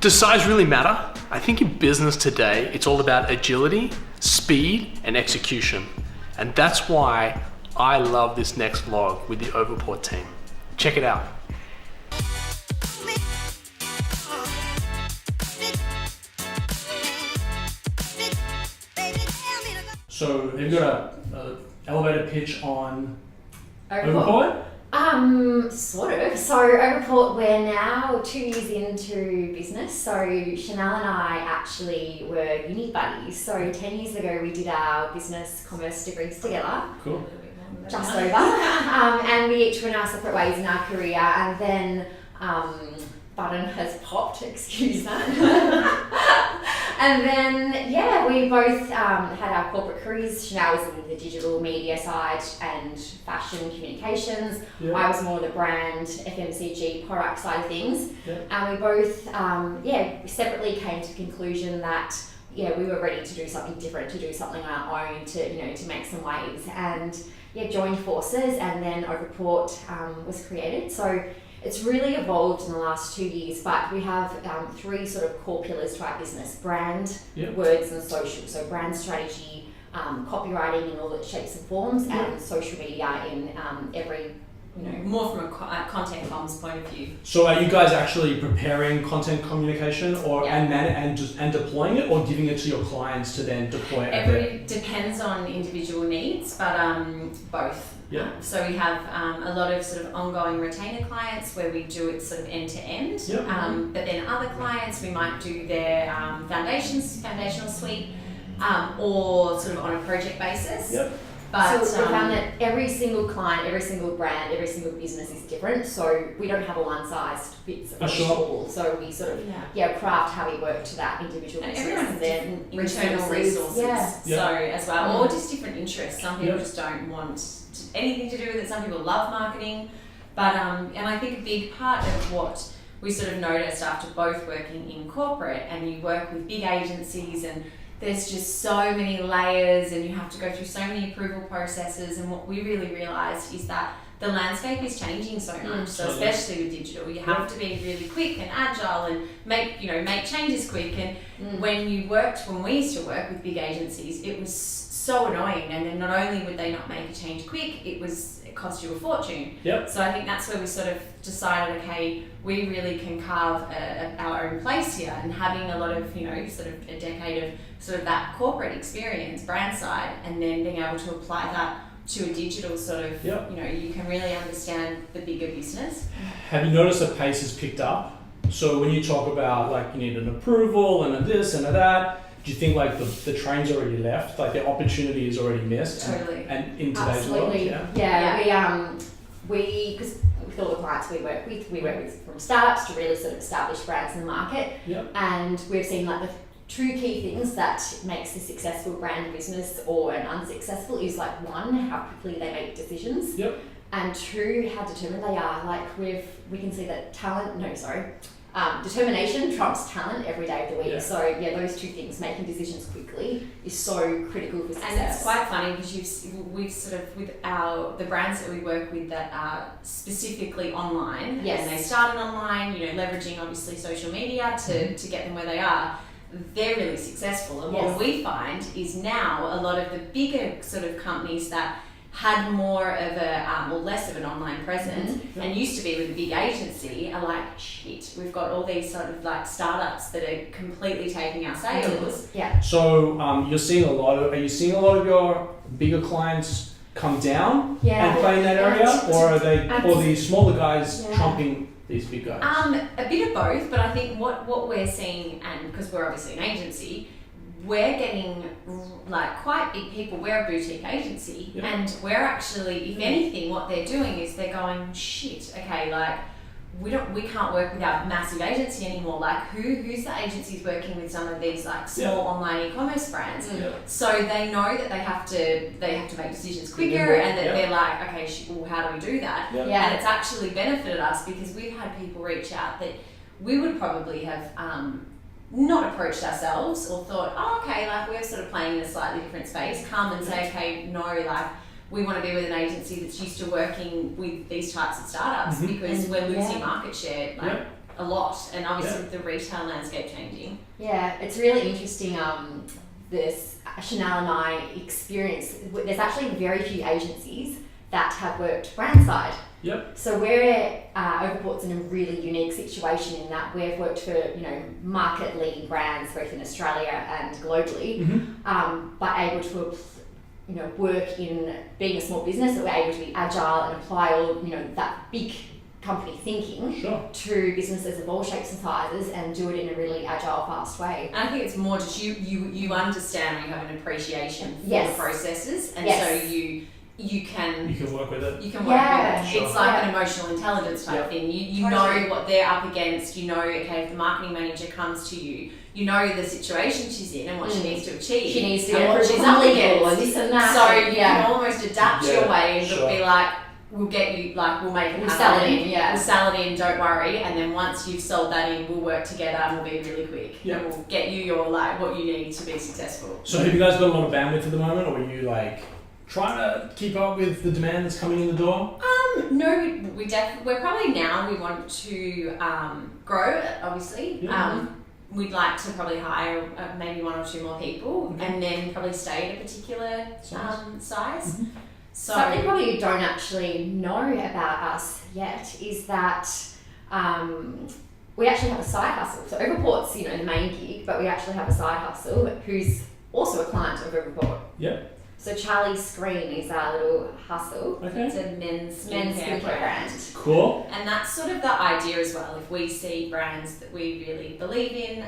Does size really matter? I think in business today, it's all about agility, speed, and execution. And that's why I love this next vlog with the Overport team. Check it out. So they've got a elevator pitch on Overport? Sort of. So Overport, we're now 2 years into business. So Chanel and I actually were uni buddies. So 10 years ago we did our business commerce degrees together. Cool. Just over. And we each went our separate ways in our career, and then button has popped, excuse that. And then, yeah, we both had our corporate careers. Chanel was in the digital media side and fashion communications. Yeah. I was more the brand, FMCG product side of things. Yeah. And we both, separately came to the conclusion that, we were ready to do something different, to do something on our own, to make some waves. And, joined forces, and then Overport was created. So it's really evolved in the last 2 years, but we have 3 sort of core pillars to our business: brand, words, and social. So brand strategy, copywriting in all its shapes and forms, and social media in every, more from a content comms point of view. So are you guys actually preparing content communication and deploying it, or giving it to your clients to then deploy it? It depends on individual needs, but both. Yeah. So we have a lot of sort of ongoing retainer clients where we do it sort of end to end. But then other clients, we might do their foundational suite, or sort of on a project basis. But so we found that every single client, every single brand, every single business is different. So we don't have a one-size-fits-all. Sure. So we sort of craft how we work to that individual and business. everyone has different internal resources. So as well, or just different interests. Some people just don't want anything to do with it. Some people love marketing, but and I think a big part of what we sort of noticed after both working in corporate, and you work with big agencies, and there's just so many layers, and you have to go through so many approval processes. And what we really realised is that the landscape is changing so much. So especially with digital, you have to be really quick and agile and make changes quick. And when we used to work with big agencies, it was so annoying. And then not only would they not make a change quick, it cost you a fortune. So I think that's where we sort of decided, okay, we really can carve our own place here, and having a lot of, sort of a decade of sort of that corporate experience, brand side, and then being able to apply that to a digital sort of, you can really understand the bigger business. Have you noticed the pace has picked up? So when you talk about like you need an approval and a this and a that, do you think like the train's already left, like the opportunity is already missed? Totally. And in today's world, we because with all the clients we work with from startups to really sort of established brands in the market. And we've seen like the 2 key things that makes a successful brand business or an unsuccessful is like 1, how quickly they make decisions. And 2, how determined they are. Like we can see that determination trumps talent every day of the week. So those 2 things, making decisions quickly, is so critical for success. And it's quite funny because we've sort of with the brands that we work with that are specifically online, and they started online, leveraging obviously social media to get them where they are. They're really successful, and what we find is now a lot of the bigger sort of companies that had more of less of an online presence and used to be with a big agency are like, shit, we've got all these sort of like startups that are completely taking our sales. So are you seeing a lot of your bigger clients come down and play in that area, or are these smaller guys trumping these big guys? A bit of both, but I think what we're seeing, and because we're obviously an agency, we're getting like quite big people. We're a boutique agency, and we're actually, if anything, what they're doing is they're going, shit, okay, like we can't work with our massive agency anymore. Like who's the agencies working with some of these like small online e-commerce brands? So they know that they have to make decisions quicker, and that they're like, okay, how do we do that? And it's actually benefited us because we've had people reach out that we would probably have not approached ourselves or thought, oh, okay, like we're sort of playing in a slightly different space, come and say, okay, no, like we want to be with an agency that's used to working with these types of startups because we're losing market share a lot, and obviously with the retail landscape changing. Yeah, it's really interesting. This Chanel and I experience. There's actually very few agencies that have worked brand side. Yep. So we're Overport's in a really unique situation in that we've worked for market leading brands both in Australia and globally, but able to work in being a small business, that we're able to be agile and apply all that big company thinking to businesses of all shapes and sizes and do it in a really agile, fast way. And I think it's more just you understand, or you have an appreciation for the processes, and so you can work with it. You can work with it. Sure. It's like an emotional intelligence type thing. You know what they're up against. You know, okay, if the marketing manager comes to you, you know the situation she's in and what she needs to achieve. She needs to and what she's up against. And this and that. So you can almost adapt your way and be like, we'll get you, we'll make it happen. Sell it in, We'll sell it in, don't worry. And then once you've sold that in, we'll work together and we'll be really quick. And we'll get you your what you need to be successful. So have you guys got a lot of bandwidth at the moment, or are you trying to keep up with the demand that's coming in the door? No, we're probably now, we want to grow, obviously. We'd like to probably hire maybe 1 or 2 more people, and then probably stay at a particular size. So something probably you don't actually know about us yet is that we actually have a side hustle. So Overport's the main gig, but we actually have a side hustle who's also a client of Overport. Yep. So Charlie's Screen is our little hustle. Okay. It's a men's skincare brand. Cool. And that's sort of the idea as well. If we see brands that we really believe in,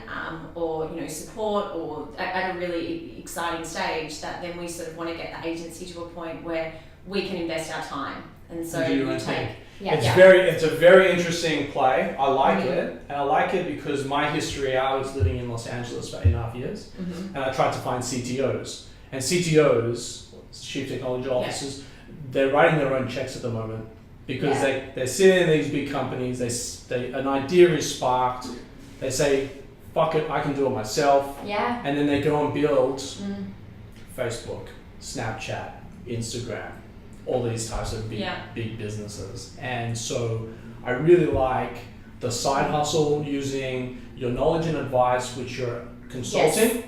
or support, or at a really exciting stage, that then we sort of want to get the agency to a point where we can invest our time. And so it's a very interesting play. I like it, and I like it because my history, I was living in Los Angeles for 8.5 years, and I tried to find CTOs. And CTOs, Chief Technology Officers, they're writing their own checks at the moment because they're sitting in these big companies, an idea is sparked, they say, fuck it, I can do it myself. Yeah. And then they go and build Facebook, Snapchat, Instagram, all these types of big businesses. And so I really like the side hustle, using your knowledge and advice, which you're consulting,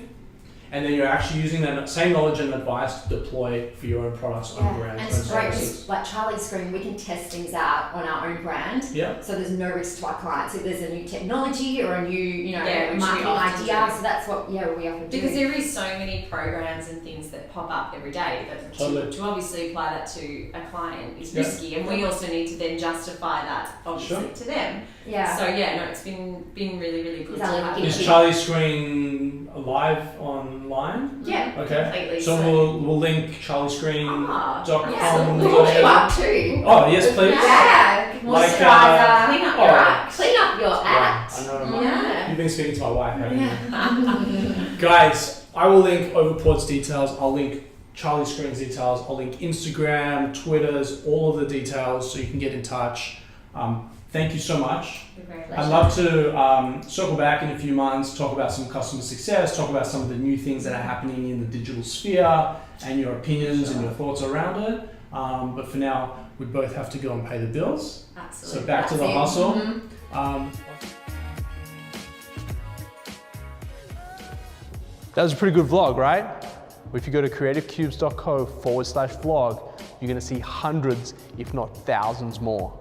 and then you're actually using that same knowledge and advice to deploy for your own products, own brands, and own it's great services. because like Charlie's Screen, we can test things out on our own brand. Yeah. So there's no risk to our clients if there's a new technology or a new, marketing often idea. do. So that's what we often do. Because there is so many programs and things that pop up every day that to obviously apply that to a client is risky, and we also need to then justify that obviously to them. Yeah. So it's been really, really good to have. Is Charlie's Screen live online? Yeah. Okay. Completely. So we'll link charliescreen.com. We'll hook you up too. Oh yes, please. Yeah. Clean up your act. I know. You've been speaking to my wife, haven't you? Guys, I will link Overport's details. I'll link Charlie Screen's details. I'll link Instagram, Twitter's, all of the details so you can get in touch. Thank you so much. I'd love to circle back in a few months, talk about some customer success, talk about some of the new things that are happening in the digital sphere and your opinions and your thoughts around it. But for now, we both have to go and pay the bills. Absolutely. So back to the hustle. That was a pretty good vlog, right? If you go to creativecubes.co/vlog, you're going to see hundreds, if not thousands more.